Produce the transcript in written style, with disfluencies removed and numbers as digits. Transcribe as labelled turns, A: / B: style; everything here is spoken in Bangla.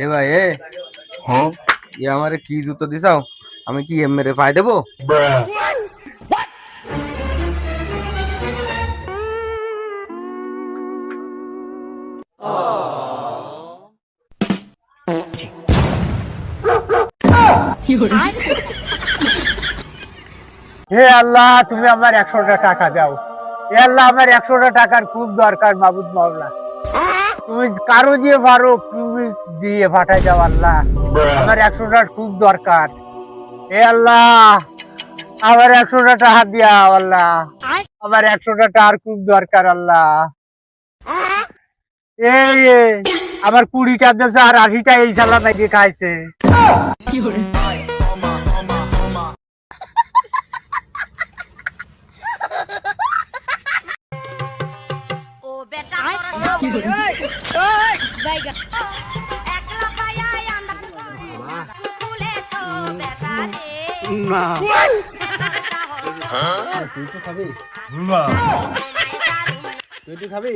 A: এ ভাই
B: হ্যাঁ
A: আমারে কি জুতো দিছাও? আমি কি মেরে ফাই দেবো?
C: হে আল্লাহ, তুমি আমার 100টা টাকা দাও। হে আল্লাহ, আমার 100টা টাকার খুব দরকার। মাবুদ মাওলা, তুমি কারো দিয়ে পারো, তুমি দিয়ে পাঠাই দাও আল্লাহ। আমার 100টার খুব দরকার। হে আল্লাহ, আমার 100টা টাকা দিয়া আল্লাহ। আমার 100টা টাকার খুব দরকার আল্লাহ। এই আমার 20টা দেশে আর 80টা এই শালা নাকি খাইছে।
D: ও বেটা একলা পায়া খুলেছ বেটা রে
C: তুই তো খাবি? তুই তো খাবি?